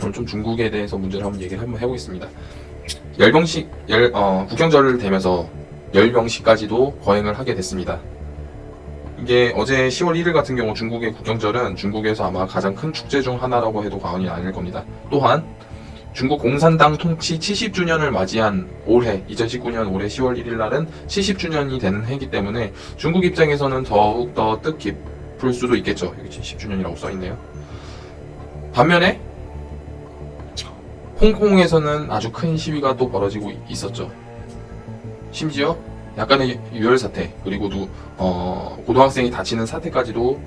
그럼 좀 중국에 대해서 문제를 한번 얘기를 한번 해보겠습니다. 국경절을 되면서 열병식까지도 거행을 하게 됐습니다. 이게 어제 10월 1일 같은 경우 중국의 국경절은 중국에서 아마 가장 큰 축제 중 하나라고 해도 과언이 아닐 겁니다. 또한 중국 공산당 통치 70주년을 맞이한 올해 2019년 올해 10월 1일 날은 70주년이 되는 해이기 때문에 중국 입장에서는 더욱더 뜻깊을 수도 있겠죠. 여기 70주년이라고 써있네요. 반면에 홍콩에서는 아주 큰 시위가 또 벌어지고 있었죠. 심지어 약간의 유혈 사태, 그리고 고등학생이 다치는 사태까지도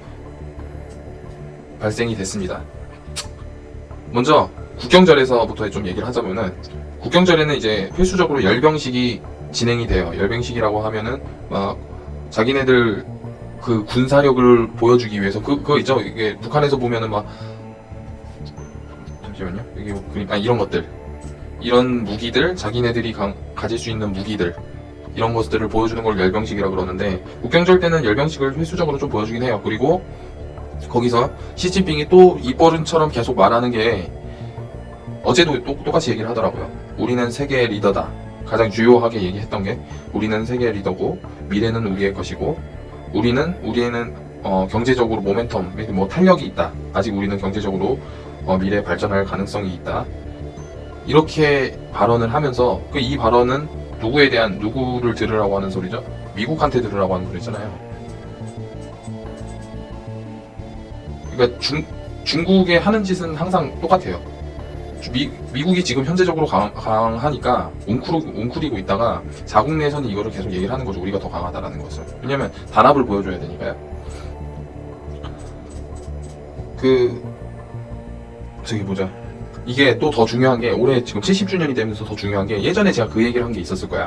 발생이 됐습니다. 먼저 국경절에서부터 좀 얘기를 하자면은, 국경절에는 이제 필수적으로 열병식이 진행이 돼요. 열병식이라고 하면은 막 자기네들 그 군사력을 보여주기 위해서 그거 있죠. 이게 북한에서 보면은 막 잠시만요. 여기 그러니까 이런 것들, 이런 무기들, 자기네들이 가질 수 있는 무기들, 이런 것들을 보여주는 걸 열병식이라고 그러는데, 국경절 때는 열병식을 필수적으로 좀 보여주긴 해요. 그리고 거기서 시진핑이 또 입버릇처럼 계속 말하는 게, 어제도 똑같이 얘기를 하더라고요. 우리는 세계의 리더다. 가장 주요하게 얘기했던 게, 우리는 세계의 리더고 미래는 우리의 것이고, 우리에는 경제적으로 모멘텀, 뭐 탄력이 있다. 아직 우리는 경제적으로 미래에 발전할 가능성이 있다. 이렇게 발언을 하면서, 이 발언은 누구를 들으라고 하는 소리죠? 미국한테 들으라고 하는 소리잖아요. 그러니까 중국의 하는 짓은 항상 똑같아요. 미국이 지금 현재적으로 강하니까 웅크리고 있다가 자국 내에서는 이거를 계속 얘기를 하는 거죠. 우리가 더 강하다라는 것을. 왜냐면 단합을 보여줘야 되니까요. 저기 보자. 이게 또 더 중요한 게, 올해 지금 70주년이 되면서 더 중요한 게, 예전에 제가 그 얘기를 한 게 있었을 거예요.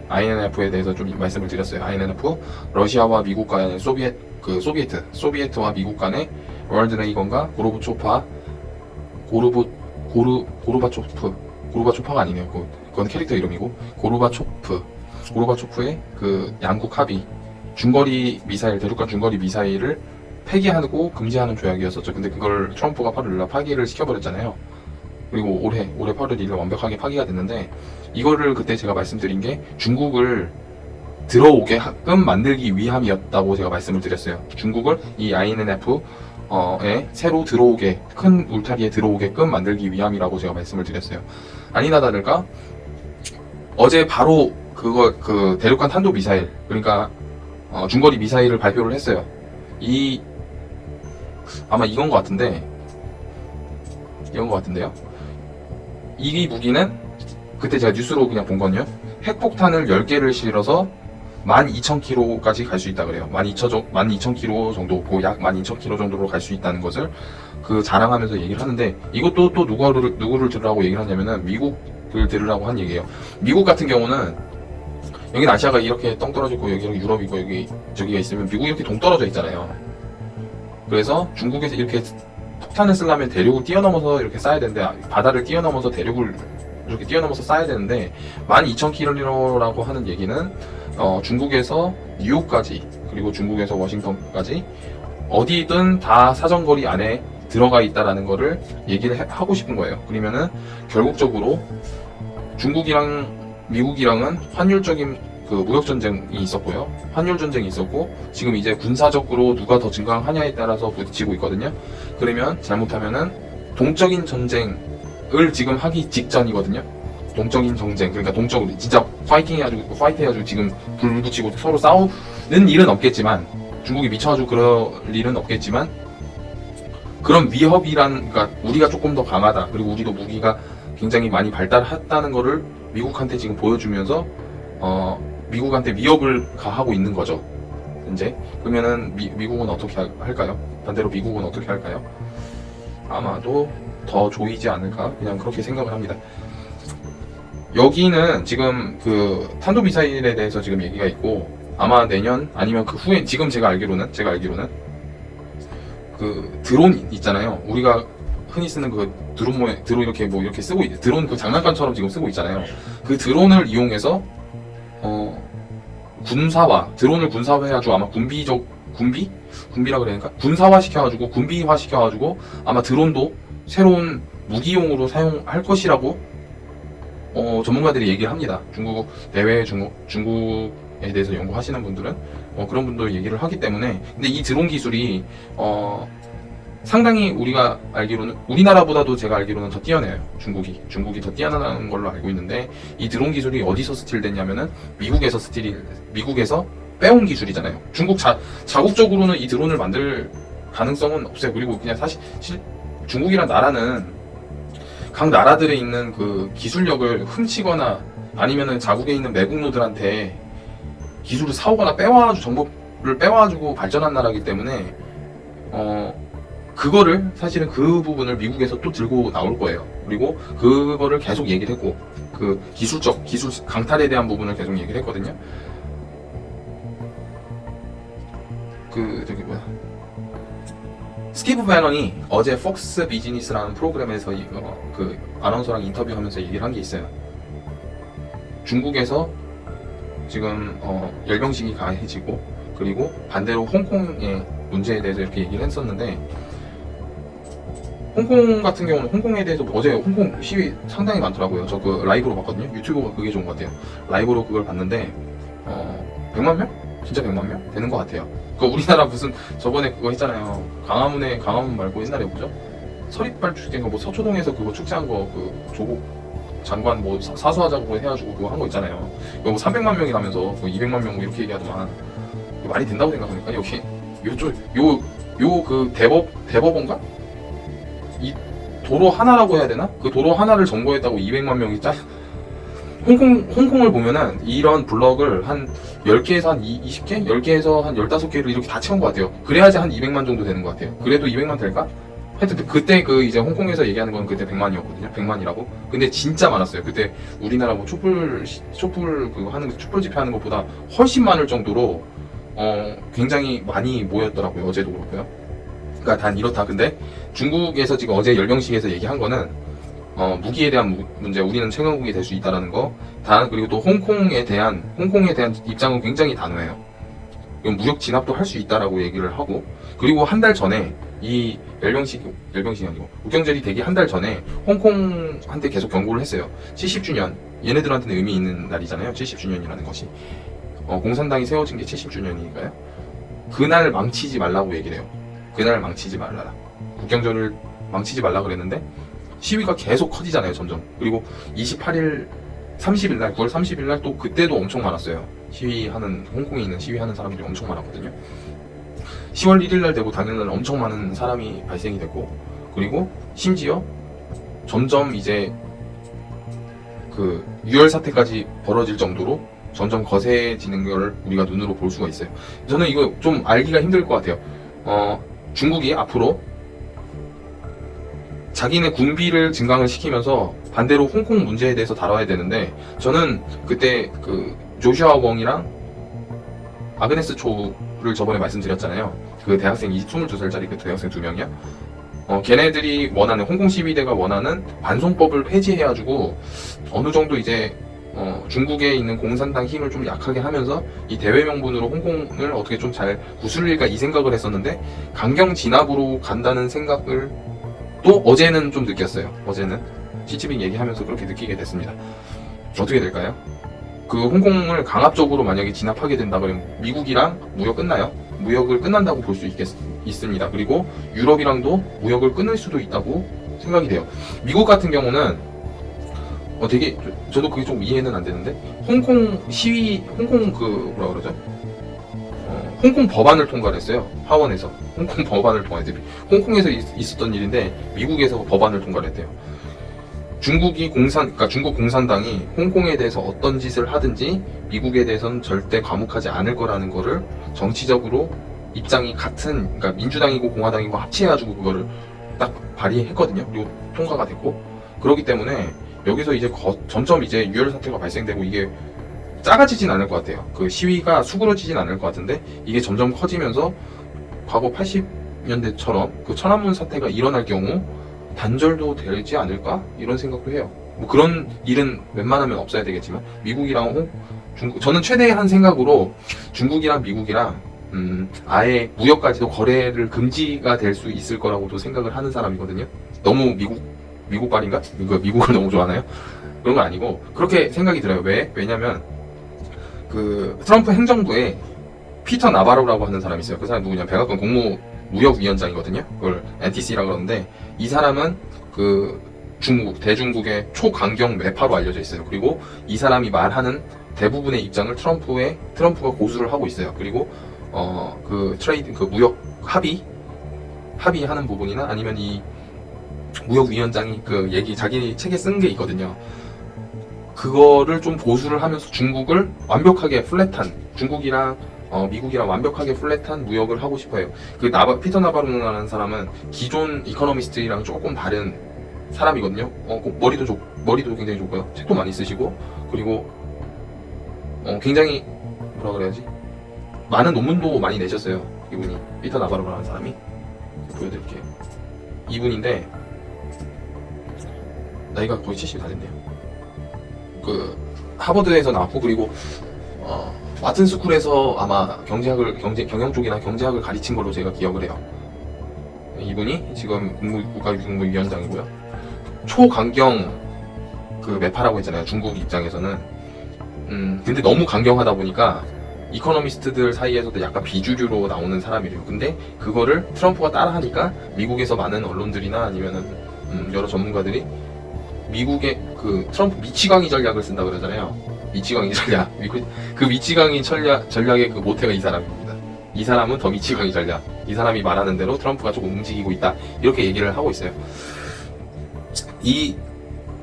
INF에 대해서 좀 말씀을 드렸어요. INF, 러시아와 미국 간의 소비에트와 미국 간의 롤드 레이건과 고르바초프가 아니네요. 그건 캐릭터 이름이고, 고르바초프의 그 양국 합의, 대륙간 중거리 미사일을 폐기하고 금지하는 조약이었었죠. 근데 그걸 트럼프가 8월날 파기를 시켜버렸잖아요. 그리고 올해 8월 1일 완벽하게 파기가 됐는데, 이거를 그때 제가 말씀드린 게 중국을 들어오게끔 만들기 위함이었다고 제가 말씀을 드렸어요. 중국을 이 INF에 새로 들어오게, 큰 울타리에 들어오게끔 만들기 위함이라고 제가 말씀을 드렸어요. 아니나 다를까 어제 바로 그 대륙간 탄도 미사일, 그러니까 중거리 미사일을 발표를 했어요. 아마 이건 것 같은데요. 이 무기는 그때 제가 뉴스로 그냥 본 건요, 핵폭탄을 10개를 실어서 12,000km까지 갈 수 있다 그래요. 12,000km 정도, 약 12,000km 정도로 갈 수 있다는 것을 자랑하면서 얘기를 하는데, 이것도 또 누구를 들으라고 얘기를 하냐면은 미국을 들으라고 한 얘기예요. 미국 같은 경우는, 여긴 아시아가 이렇게 덩 떨어져 있고, 여기 유럽이고, 저기가 있으면 미국이 이렇게 동떨어져 있잖아요. 그래서 중국에서 이렇게 폭탄을 쓰려면 대륙을 뛰어넘어서 이렇게 쏴야 되는데, 바다를 뛰어넘어서 대륙을 이렇게 뛰어넘어서 쏴야 되는데, 12,000km라고 하는 얘기는 중국에서 뉴욕까지, 그리고 중국에서 워싱턴까지 어디든 다 사정거리 안에 들어가 있다라는 거를 얘기를 하고 싶은 거예요. 그러면은 결국적으로 중국이랑 미국이랑은 환율적인 무역 전쟁이 있었고요. 환율 전쟁이 있었고, 지금 이제 군사적으로 누가 더 증강하냐에 따라서 부딪히고 있거든요. 그러면 잘못하면은 동적인 전쟁을 지금 하기 직전이거든요. 동적인 전쟁, 그러니까 동적으로 진짜 파이팅해가지고 지금 불 붙이고 서로 싸우는 일은 없겠지만, 중국이 미쳐가지고 그럴 일은 없겠지만, 그런 그러니까 우리가 조금 더 강하다, 그리고 우리도 무기가 굉장히 많이 발달했다는 거를 미국한테 지금 보여주면서 미국한테 위협을 가하고 있는 거죠, 현재. 그러면은 미국은 어떻게 할까요? 반대로 미국은 어떻게 할까요? 아마도 더 조이지 않을까, 그냥 그렇게 생각을 합니다. 여기는 지금 탄도미사일에 대해서 지금 얘기가 있고, 아마 내년 아니면 그 후에, 지금 제가 알기로는 드론 있잖아요. 우리가 흔히 쓰는 드론 이렇게 쓰고 드론 장난감처럼 지금 쓰고 있잖아요. 그 드론을 이용해서 드론을 군사화해가지고, 아마 군비라 그러니까 군사화 시켜가지고, 군비화 시켜가지고, 아마 드론도 새로운 무기용으로 사용할 것이라고 전문가들이 얘기를 합니다. 중국 내외 중국에 대해서 연구하시는 분들은 그런 분들 얘기를 하기 때문에. 근데 이 드론 기술이 상당히 우리가 알기로는, 우리나라보다도 제가 알기로는 더 뛰어나요. 중국이 더 뛰어나는 걸로 알고 있는데, 이 드론 기술이 어디서 스틸됐냐면은 미국에서 빼온 기술이잖아요. 중국 자국적으로는 이 드론을 만들 가능성은 없어요. 그리고 그냥 사실 중국이란 나라는 각 나라들에 있는 그 기술력을 훔치거나 아니면은 자국에 있는 매국노들한테 기술을 사오거나 정보를 빼와가지고 발전한 나라이기 때문에 그거를 사실은 그 부분을 미국에서 또 들고 나올 거예요. 그리고 그거를 계속 얘기를 했고, 그 기술 강탈에 대한 부분을 계속 얘기를 했거든요. 스티브 배넌이 어제 폭스 비즈니스라는 프로그램에서 그 아나운서랑 인터뷰하면서 얘기를 한 게 있어요. 중국에서 지금 열병식이 가해지고, 그리고 반대로 홍콩의 문제에 대해서 이렇게 얘기를 했었는데, 홍콩 같은 경우는 홍콩에 대해서 어제 홍콩 시위 상당히 많더라고요. 저 그 라이브로 봤거든요. 유튜브가 그게 좋은 것 같아요. 라이브로 그걸 봤는데 100만 명? 진짜 100만 명? 되는 것 같아요. 그 우리나라 무슨 저번에 그거 했잖아요. 강화문 말고 옛날에 뭐죠? 서리빨 축제인가 뭐 서초동에서 그거 축제한 거, 그 조국 장관 뭐 사수하자고 해가지고 그거 한 거 있잖아요. 이거 뭐 300만 명이라면서 뭐 200만 명 뭐 이렇게 얘기하더만, 말이 된다고 생각하니까 여기 그 대법원가? 이 도로 하나라고 해야 되나? 그 도로 하나를 점거했다고 200만 명이 홍콩을 보면은 이런 블럭을 한 10개에서 한 20개? 10개에서 한 15개를 이렇게 다 채운 것 같아요. 그래야지 한 200만 정도 되는 것 같아요. 그래도 200만 될까? 하여튼 그때 이제 홍콩에서 얘기하는 건 그때 100만이었거든요. 100만이라고. 근데 진짜 많았어요. 그때 우리나라 뭐 촛불 촛불 집회하는 것보다 훨씬 많을 정도로 굉장히 많이 모였더라고요. 어제도 그렇고요. 그러니까 단 이렇다. 근데 중국에서 지금 어제 열병식에서 얘기한 거는 무기에 대한 문제, 우리는 최강국이 될 수 있다라는 거. 그리고 또 홍콩에 대한 입장은 굉장히 단호해요. 이건 무역 진압도 할 수 있다라고 얘기를 하고, 그리고 한 달 전에 이 열병식이 아니고 국경절이 되기 한 달 전에 홍콩한테 계속 경고를 했어요. 70주년, 얘네들한테는 의미 있는 날이잖아요. 70주년이라는 것이. 공산당이 세워진 게 70주년이니까요. 그날 망치지 말라고 얘기를 해요. 그날 망치지 말라. 국경절을 망치지 말라 그랬는데 시위가 계속 커지잖아요, 점점. 그리고 9월 30일 날 또 그때도 엄청 많았어요. 홍콩에 있는 시위하는 사람들이 엄청 많았거든요. 10월 1일 날 되고 당일날 엄청 많은 사람이 발생이 됐고, 그리고 심지어 점점 이제 그 유혈 사태까지 벌어질 정도로 점점 거세지는 걸 우리가 눈으로 볼 수가 있어요. 저는 이거 좀 알기가 힘들 것 같아요. 중국이 앞으로 자기네 군비를 증강을 시키면서 반대로 홍콩 문제에 대해서 다뤄야 되는데, 저는 그때 그 조슈아 웡이랑 아그네스 초를 저번에 말씀드렸잖아요. 그 대학생 22살짜리 그 대학생 2명이요. 걔네들이 원하는, 홍콩 시위대가 원하는 반송법을 폐지해가지고 어느 정도 이제 중국에 있는 공산당 힘을 좀 약하게 하면서 이 대외 명분으로 홍콩을 어떻게 좀 잘 구슬릴까, 이 생각을 했었는데, 강경 진압으로 간다는 생각을 또 어제는 좀 느꼈어요. 어제는 시치빙 얘기하면서 그렇게 느끼게 됐습니다. 어떻게 될까요? 그 홍콩을 강압적으로 만약에 진압하게 된다 그러면 미국이랑 무역 끝나요? 무역을 끝난다고 볼 수 있습니다. 그리고 유럽이랑도 무역을 끊을 수도 있다고 생각이 돼요. 미국 같은 경우는 되게, 저도 그게 좀 이해는 안 되는데, 홍콩 홍콩 법안을 통과를 했어요. 하원에서. 홍콩 법안을 통과했대요. 홍콩에서 있었던 일인데 미국에서 법안을 통과를 했대요. 중국 공산당이 홍콩에 대해서 어떤 짓을 하든지 미국에 대해서는 절대 과묵하지 않을 거라는 거를 정치적으로 입장이 같은, 그러니까 민주당이고 공화당이고 합치해가지고 그거를 딱 발의했거든요. 그리고 통과가 됐고, 그렇기 때문에 여기서 이제 점점 이제 유혈 사태가 발생되고, 이게 작아지진 않을 것 같아요. 그 시위가 수그러지진 않을 것 같은데, 이게 점점 커지면서 과거 80년대처럼 그 천안문 사태가 일어날 경우 단절도 되지 않을까? 이런 생각도 해요. 뭐 그런 일은 웬만하면 없어야 되겠지만, 미국이랑 저는 최대한 생각으로 중국이랑 미국이랑 아예 무역까지도 거래를 금지가 될 수 있을 거라고도 생각을 하는 사람이거든요. 너무 미국발인가? 미국을 너무 좋아하나요? 그런 거 아니고 그렇게 생각이 들어요. 왜냐면 그 트럼프 행정부에 피터 나바로라고 하는 사람이 있어요. 그 사람 누구냐? 백악관 국무무역위원장이거든요. 그걸 NTC라고 그러는데 이 사람은 그 대중국의 초강경 매파로 알려져 있어요. 그리고 이 사람이 말하는 대부분의 입장을 트럼프가 고수를 하고 있어요. 그리고 그 무역 합의하는 부분이나 아니면 이 무역위원장이 그 자기 책에 쓴 게 있거든요. 그거를 좀 보수를 하면서 중국을 완벽하게 중국이랑 미국이랑 완벽하게 플랫한 무역을 하고 싶어요. 피터 나바로라는 사람은 기존 이코노미스트랑 조금 다른 사람이거든요. 머리도 굉장히 좋고요. 책도 많이 쓰시고, 그리고 굉장히 뭐라 그래야지? 많은 논문도 많이 내셨어요. 이분이 피터 나바로라는 사람이. 보여드릴게요. 이분인데 나이가 거의 70이 다 됐네요. 그 하버드에서 나왔고, 그리고 와튼 스쿨에서 아마 경영 쪽이나 경제학을 가르친 걸로 제가 기억을 해요. 이분이 지금 국가유승무위원장이고요. 초강경 그 매파라고 했잖아요. 중국 입장에서는. 근데 너무 강경하다 보니까 이코노미스트들 사이에서도 약간 비주류로 나오는 사람이래요. 근데 그거를 트럼프가 따라하니까 미국에서 많은 언론들이나 아니면은 여러 전문가들이 미국의 그 트럼프 미치광이 전략을 쓴다 그러잖아요. 미치광이 전략. 그 미치광이 전략의 그 모태가 이 사람입니다. 이 사람은 더 미치광이 전략. 이 사람이 말하는 대로 트럼프가 조금 움직이고 있다. 이렇게 얘기를 하고 있어요. 이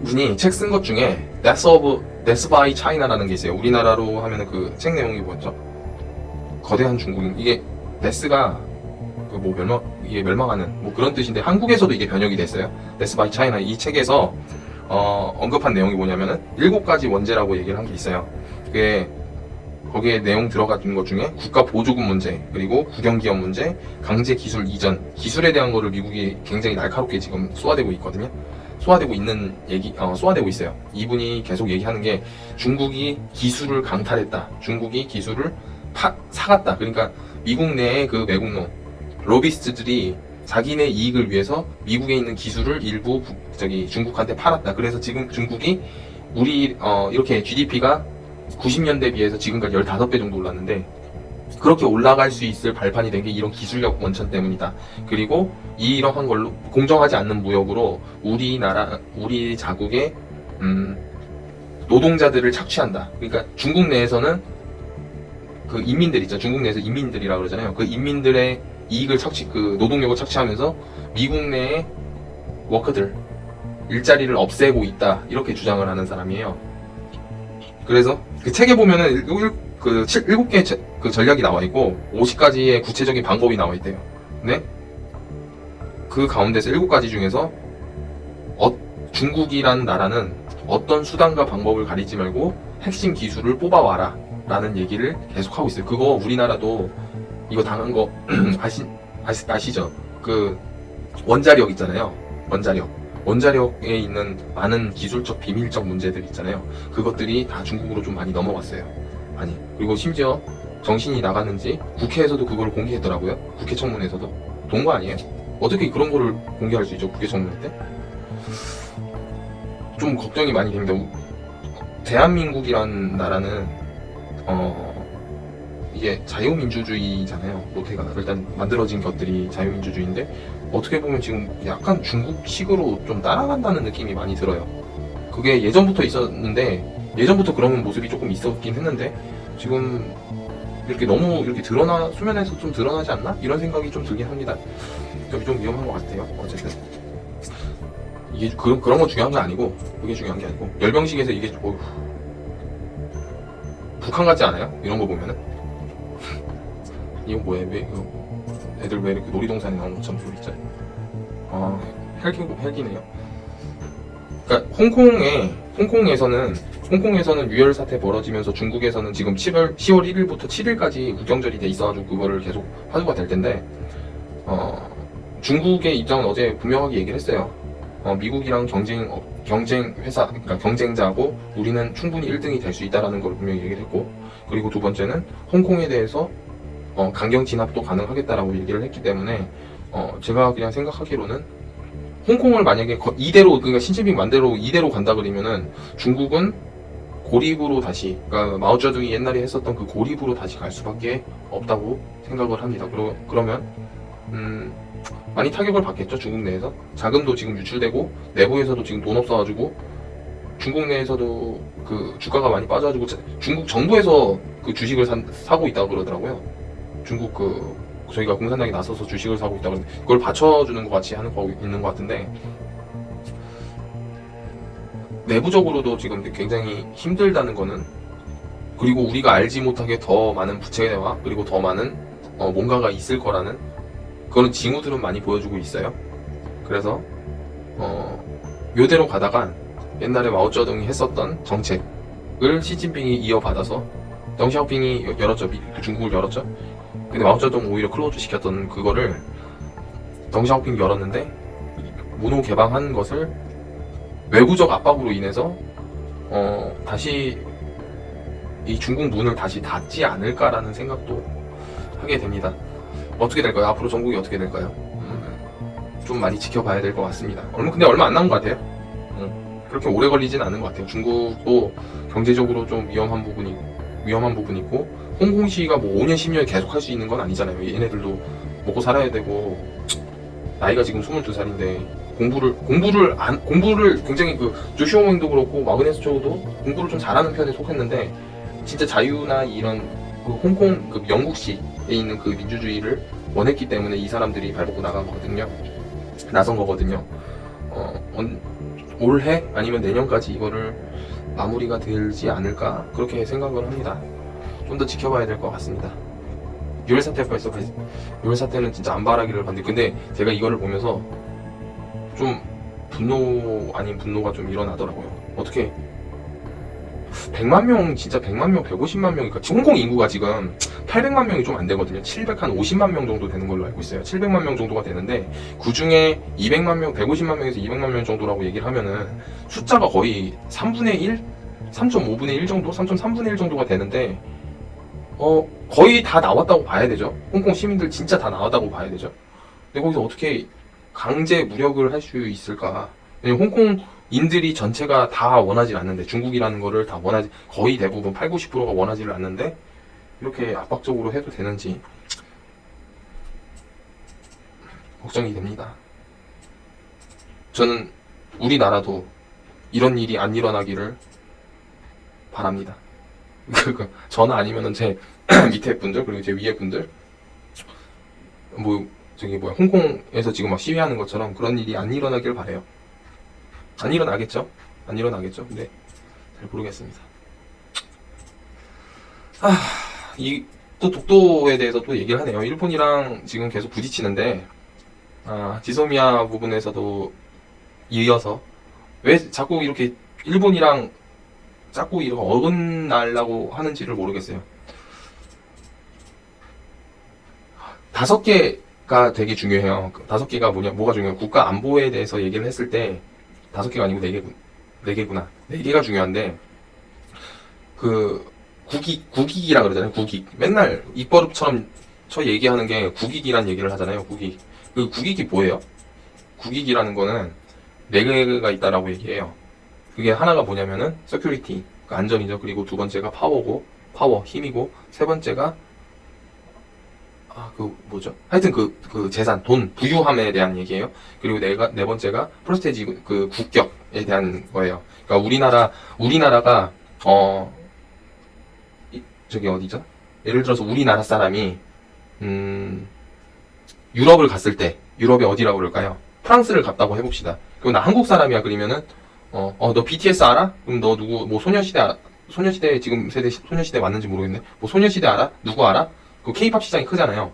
분이 책 쓴 것 중에 Death by China라는 게 있어요. 우리나라로 하면은 그 책 내용이 뭐였죠? 거대한 중국. 이게 Death가 이게 멸망하는 뭐 그런 뜻인데 한국에서도 이게 번역이 됐어요. Death by China. 이 책에서 언급한 내용이 뭐냐면은 7가지 원죄라고 얘기를 한 게 있어요. 그게 거기에 내용 들어간 것 중에 국가 보조금 문제, 그리고 국영기업 문제, 강제 기술 이전, 기술에 대한 거를 미국이 굉장히 날카롭게 지금 쏘아대고 있거든요. 쏘아대고 있어요. 이분이 계속 얘기하는 게 중국이 기술을 강탈했다. 중국이 기술을 사갔다. 그러니까 미국 내의 그 매국노, 로비스트들이 자기네 이익을 위해서 미국에 있는 기술을 일부 중국한테 팔았다. 그래서 지금 중국이 이렇게 GDP가 90년대에 비해서 지금까지 15배 정도 올랐는데 그렇게 올라갈 수 있을 발판이 된 게 이런 기술력 원천 때문이다. 그리고 이러한 걸로 공정하지 않는 무역으로 우리 자국의 노동자들을 착취한다. 그러니까 중국 내에서는 그 인민들 있죠. 중국 내에서 인민들이라고 그러잖아요. 그 인민들의 이익을 노동력을 착취하면서 미국 내의 워커들 일자리를 없애고 있다. 이렇게 주장을 하는 사람이에요. 그래서 그 책에 보면은 7개의 그 전략이 나와 있고 50가지의 구체적인 방법이 나와 있대요. 근데 그 가운데서 7가지 중에서 중국이라는 나라는 어떤 수단과 방법을 가리지 말고 핵심 기술을 뽑아와라 라는 얘기를 계속 하고 있어요. 그거 우리나라도 이거 당한 거 아시죠? 그 원자력 있잖아요. 원자력에 있는 많은 기술적 비밀적 문제들 있잖아요. 그것들이 다 중국으로 좀 많이 넘어갔어요. 그리고 심지어 정신이 나갔는지 국회에서도 그걸 공개했더라고요. 국회 청문회에서도. 돈 거 아니에요? 어떻게 그런 거를 공개할 수 있죠? 국회 청문회 때? 좀 걱정이 많이 됩니다. 대한민국이란 나라는 이게 자유민주주의잖아요. 모태가 일단 만들어진 것들이 자유민주주의인데 어떻게 보면 지금 약간 중국식으로 좀 따라간다는 느낌이 많이 들어요. 그게 예전부터 있었는데 예전부터 그런 모습이 조금 있었긴 했는데 지금 이렇게 너무 이렇게 수면에서 좀 드러나지 않나? 이런 생각이 좀 들긴 합니다. 좀 위험한 것 같아요. 어쨌든 이게 그런 거 중요한 거 아니고 그게 중요한 게 아니고 열병식에서 이게 북한 같지 않아요? 이런 거 보면은 이거 뭐야? 애들 왜 이렇게 놀이동산에 나오는 것처럼 소리 있죠? 헬기네요. 그러니까 홍콩에서는 유혈 사태 벌어지면서 중국에서는 지금 10월 1일부터 7일까지 국경절이 돼 있어가지고 그거를 계속 화두가 될 텐데 중국의 입장은 어제 분명하게 얘기를 했어요. 미국이랑 그러니까 경쟁자고 우리는 충분히 1등이 될 수 있다라는 걸 분명히 얘기를 했고, 그리고 두 번째는 홍콩에 대해서 강경 진압도 가능하겠다라고 얘기를 했기 때문에 제가 그냥 생각하기로는 홍콩을 만약에 이대로, 그러니까 신진핑 만대로 이대로 간다 그러면은 중국은 고립으로 다시, 그러니까 마오쩌둥이 옛날에 했었던 그 고립으로 다시 갈 수밖에 없다고 생각을 합니다. 그러면 많이 타격을 받겠죠. 중국 내에서 자금도 지금 유출되고 내부에서도 지금 돈 없어가지고 중국 내에서도 그 주가가 많이 빠져가지고 중국 정부에서 그 주식을 사고 있다고 그러더라고요. 중국 저희가 공산당이 나서서 주식을 사고 있다고 그러는데 그걸 받쳐주는 것 같이 하는 거 있는 것 같은데, 내부적으로도 지금 굉장히 힘들다는 거는, 그리고 우리가 알지 못하게 더 많은 부채와 그리고 더 많은 뭔가가 있을 거라는 그런 징후들은 많이 보여주고 있어요. 그래서 요대로 가다가 옛날에 마오쩌둥이 했었던 정책을 시진핑이 이어받아서 덩샤오핑이 열었죠. 중국을 열었죠. 근데 마오쩌둥 오히려 클로즈 시켰던 그거를 덩샤오핑이 열었는데, 문호 개방한 것을 외부적 압박으로 인해서 다시 이 중국 문을 다시 닫지 않을까라는 생각도 하게 됩니다. 어떻게 될까요? 앞으로 전국이 어떻게 될까요? 좀 많이 지켜봐야 될 것 같습니다. 근데 얼마 안 남은 것 같아요. 그렇게 오래 걸리진 않은 것 같아요. 중국도 경제적으로 좀 위험한 부분이 있고, 홍콩시가 뭐 5년, 10년 계속 할 수 있는 건 아니잖아요. 얘네들도 먹고 살아야 되고, 나이가 지금 22살인데, 공부를 굉장히 조슈오잉도 그렇고, 마그네스 초우도 공부를 좀 잘하는 편에 속했는데, 진짜 자유나 이런 홍콩, 영국시에 있는 그 민주주의를 원했기 때문에 이 사람들이 발벗고 나선 거거든요. 올해 아니면 내년까지 이거를 마무리가 되지 않을까 그렇게 생각을 합니다. 좀 더 지켜봐야 될 것 같습니다. 유혈 사태는 진짜 안 바라기를 봤는데, 근데 제가 이거를 보면서 좀 분노 아닌 분노가 좀 일어나더라고요. 어떻게 100만 명, 진짜 100만 명, 150만 명이니까 홍콩 인구가 지금 800만 명이 좀 안 되거든요. 750만 명 정도 되는 걸로 알고 있어요. 700만 명 정도가 되는데, 그 중에 200만 명, 150만 명에서 200만 명 정도라고 얘기를 하면은 숫자가 거의 3분의 1? 3.5분의 1 정도? 3.3분의 1 정도가 되는데, 거의 다 나왔다고 봐야 되죠. 홍콩 시민들 진짜 다 나왔다고 봐야 되죠. 근데 거기서 어떻게 강제 무력을 할 수 있을까? 왜냐면 홍콩인들이 전체가 다 원하지 않는데, 중국이라는 거를 다 거의 대부분 8, 90%가 원하지를 않는데, 이렇게 압박적으로 해도 되는지 걱정이 됩니다. 저는 우리나라도 이런 일이 안 일어나기를 바랍니다. 저는 아니면은 제 밑에 분들, 그리고 제 위에 분들, 홍콩에서 지금 막 시위하는 것처럼 그런 일이 안 일어나길 바래요. 안 일어나겠죠? 근데 잘 모르겠습니다. 또 독도에 대해서 또 얘기를 하네요. 일본이랑 지금 계속 부딪히는데, 지소미아 부분에서도 이어서 왜 자꾸 이렇게 일본이랑 자꾸 이렇게 어긋나려고 하는지를 모르겠어요. 5개가 되게 중요해요. 5개가 뭐가 중요해요? 국가 안보에 대해서 얘기를 했을 때 5개가 아니고 4개구나. 4개가 중요한데, 국익이라 그러잖아요. 국익. 맨날 입버릇처럼 얘기하는 게 국익이란 얘기를 하잖아요. 국익. 국익이 뭐예요? 국익이라는 거는 4개가 있다라고 얘기해요. 그게 하나가 뭐냐면은 security, 안전이죠. 그리고 두 번째가 파워, 힘이고, 세 번째가 하여튼 재산, 돈, 부유함에 대한 얘기예요. 그리고 네 번째가 프레스티지, 국격에 대한 거예요. 그러니까 우리나라가 저기 어디죠? 예를 들어서 우리나라 사람이 유럽을 갔을 때, 유럽이 어디라고 그럴까요? 프랑스를 갔다고 해봅시다. 그럼 나 한국 사람이야. 그러면은 너 BTS 알아? 그럼 너 누구, 소녀시대 지금 세대 소녀시대 맞는지 모르겠네. 소녀시대 알아? 누구 알아? 그 K-팝 시장이 크잖아요.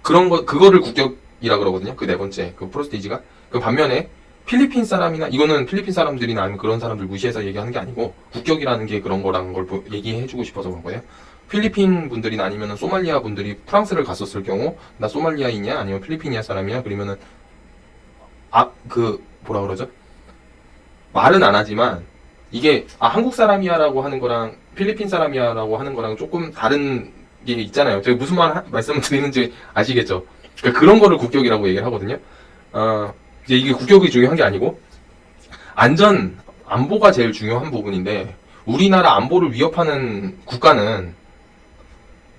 그거를 국격이라 그러거든요. 그 네 번째, 프로스티지가. 반면에 필리핀 사람이나, 이거는 필리핀 사람들이나 아니면 그런 사람들 무시해서 얘기하는 게 아니고, 국격이라는 게 그런 거라는 걸 얘기해주고 싶어서 그런 거예요. 필리핀 분들이나 아니면 소말리아 분들이 프랑스를 갔었을 경우, 나 소말리아이냐 아니면 필리핀이야 사람이야 그러면은 뭐라 그러죠? 말은 안 하지만 이게 한국 사람이야라고 하는 거랑 필리핀 사람이야라고 하는 거랑 조금 다른 게 있잖아요. 제가 무슨 말씀을 드리는지 아시겠죠? 그런 거를 국격이라고 얘기를 하거든요. 이제 이게 국격이 중요한 게 아니고 안보가 제일 중요한 부분인데 우리나라 안보를 위협하는 국가는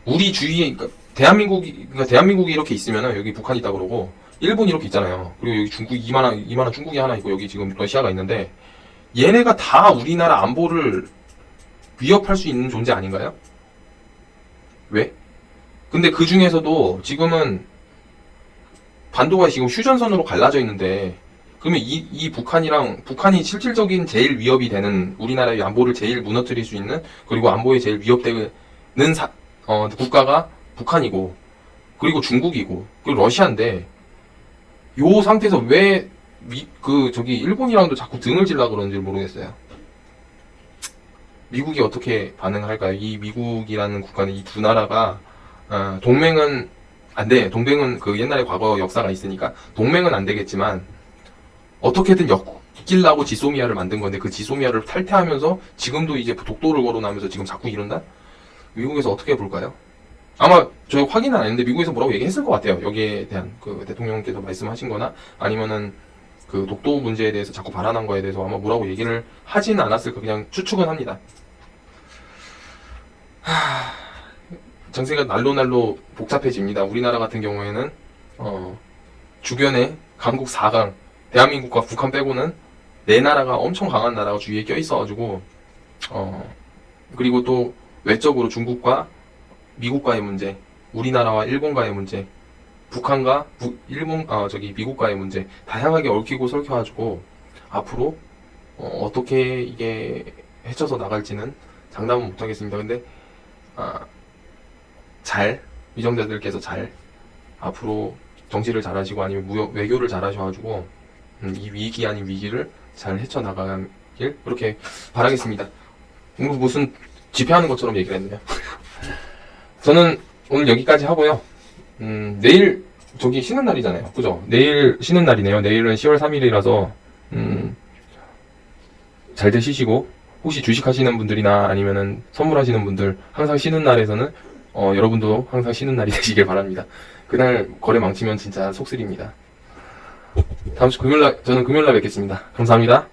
우리 주위에 그러니까 대한민국이 이렇게 있으면은 여기 북한이 있다 그러고 일본이 이렇게 있잖아요. 그리고 여기 중국 이만한 중국이 하나 있고 여기 지금 러시아가 있는데 얘네가 다 우리나라 안보를 위협할 수 있는 존재 아닌가요? 왜? 근데 그 중에서도 지금은 반도가 지금 휴전선으로 갈라져 있는데 그러면 이 북한이 실질적인 제일 위협이 되는 우리나라의 안보를 제일 무너뜨릴 수 있는 그리고 안보에 제일 위협되는 국가가 북한이고 그리고 중국이고 그리고 러시아인데 요 상태에서 왜 일본이랑도 자꾸 등을 질라 그러는지 모르겠어요. 미국이 어떻게 반응할까요? 이 미국이라는 국가는 이 두 나라가 동맹은 안 돼. 동맹은 그 옛날에 과거 역사가 있으니까 동맹은 안 되겠지만 어떻게든 엮이려고 지소미아를 만든 건데 그 지소미아를 탈퇴하면서 지금도 이제 독도를 거론하면서 지금 자꾸 이런다? 미국에서 어떻게 볼까요? 아마 저 확인은 안 했는데 미국에서 뭐라고 얘기했을 것 같아요. 여기에 대한 그 대통령께서 말씀하신 거나 아니면은 그 독도 문제에 대해서 자꾸 발언한 거에 대해서 아마 뭐라고 얘기를 하지는 않았을까 그냥 추측은 합니다. 정세가 날로 복잡해집니다. 우리나라 같은 경우에는 주변에 강국 4강 대한민국과 북한 빼고는 네 나라가 엄청 강한 나라가 주위에 껴있어가지고 그리고 또 외적으로 중국과 미국과의 문제, 우리나라와 일본과의 문제, 북한과 미국과의 문제 다양하게 얽히고 설켜가지고 앞으로 어떻게 이게 헤쳐서 나갈지는 장담은 못하겠습니다. 근데 위정자들께서 앞으로 정치를 잘하시고 아니면 외교를 잘하셔가지고 이 위기 아닌 위기를 잘 헤쳐나가길 그렇게 바라겠습니다. 무슨 집회하는 것처럼 얘기를 했네요. 저는 오늘 여기까지 하고요. 내일 저기 쉬는 날이잖아요. 그죠? 내일 쉬는 날이네요. 내일은 10월 3일이라서 잘들 쉬시고 혹시 주식하시는 분들이나 아니면은 선물하시는 분들 항상 쉬는 날에서는 여러분도 항상 쉬는 날이 되시길 바랍니다. 그날 거래 망치면 진짜 속쓰립니다. 다음 주 금요일날 저는 금요일날 뵙겠습니다. 감사합니다.